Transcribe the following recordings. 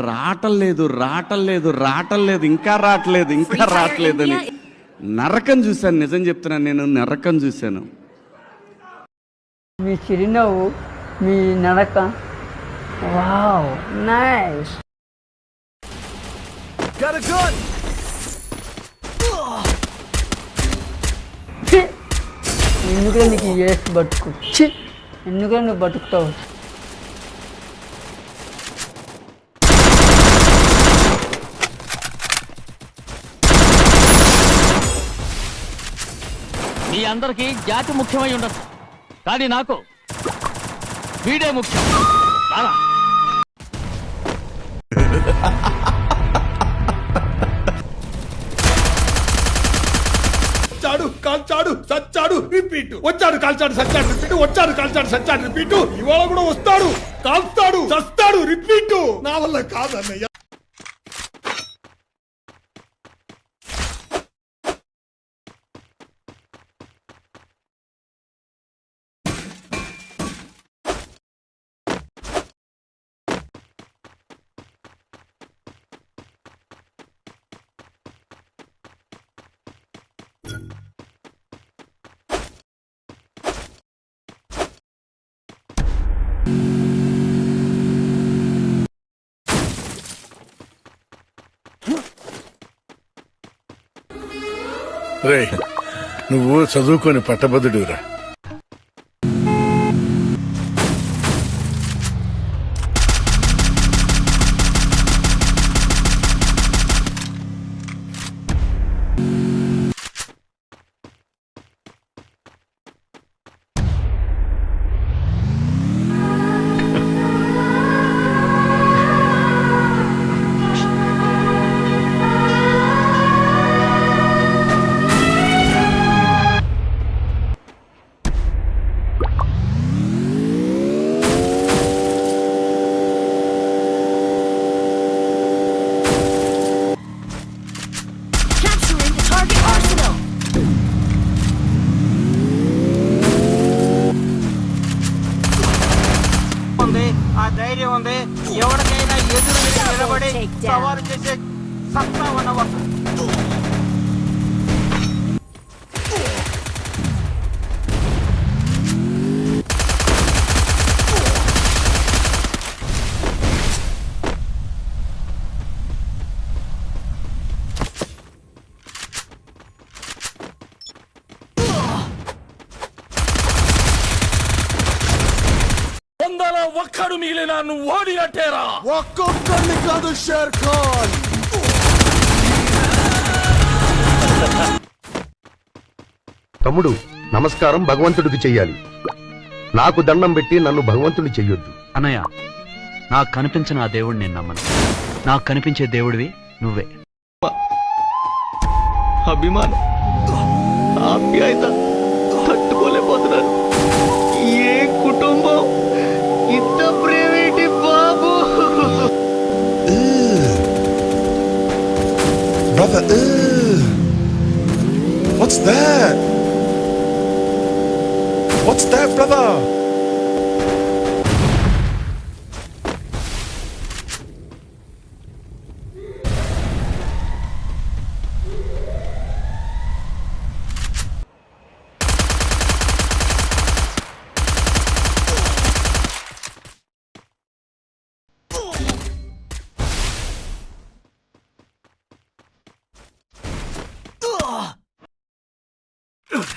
రావట్లేదు ఇంకా రావట్లేదు అని నరకం చూశాను. నిజం చెప్తున్నాను, నేను నరకం చూశాను. మీ చిరునవ్వు, మీ నడక, వావ్ నైస్. ఎందుకంటే నీకు చేసి బతుకు, ఎందుకంటే నువ్వు బతుకుతావు. మీ అందరికీ జాతి ముఖ్యమై ఉండదు, కానీ నాకు వీడే ముఖ్యం. కాల్చాడు సచ్చాడు రిపీట్, వచ్చాడు కాల్చాడు సచ్చాడు రిపీట్, వచ్చాడు కాల్చాడు సచ్చాడు రిపీట్, ఇవాళ కూడా వస్తాడు కాల్స్తాడు సస్తాడు రిపీట్. నా వల్ల కాదన్నయ్య. రే, నువ్వు చదువుకొని పట్టభద్రుడురా. ఆ ధైర్యం ఉంది, ఎవరికైనా ఎదురు నిలబడి సవాలు చేసే సత్తా ఉన్నవాడు. ఒక్కడు మిగిలిన నువ్వు ఓడినట్టేరా. ఒక్కొక్కడిని కాదు షేర్ ఖాన్. తమ్ముడు, నమస్కారం భగవంతుడికి చెయ్యాలి. నాకు దండం పెట్టి నన్ను భగవంతుని చెయ్యొద్దు. అన్నయ్య, నాకు కనిపించిన ఆ దేవుడు నేను నమ్మను. నాకు కనిపించే దేవుడివి నువ్వే. అభిమానం, ఆప్యాయత తట్టుకోలేకపోతున్నాను. ఏ కుటుంబం ఇంత ప్రేమేంటి బాబు? Brother, what's that? What's that, brother?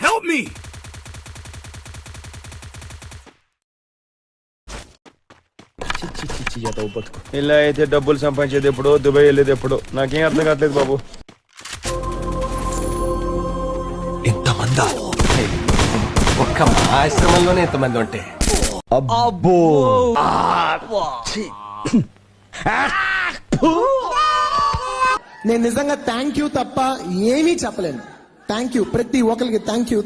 Help me! ఇలా అయితే డబ్బులు సంపాదించేది ఎప్పుడు, దుబాయ్ వెళ్ళేది ఎప్పుడు, నాకేం అర్థం కావట్లేదు బాబు. ఇంతమందా? ఒక్క ఆశ్రమంలోనే ఇంతమంది ఉంటే అబ్బో. నేను నిజంగా థ్యాంక్ యూ తప్ప ఏమీ చెప్పలేను. థ్యాంక్ యూ ప్రతి ఒక్కరికి. Thank you.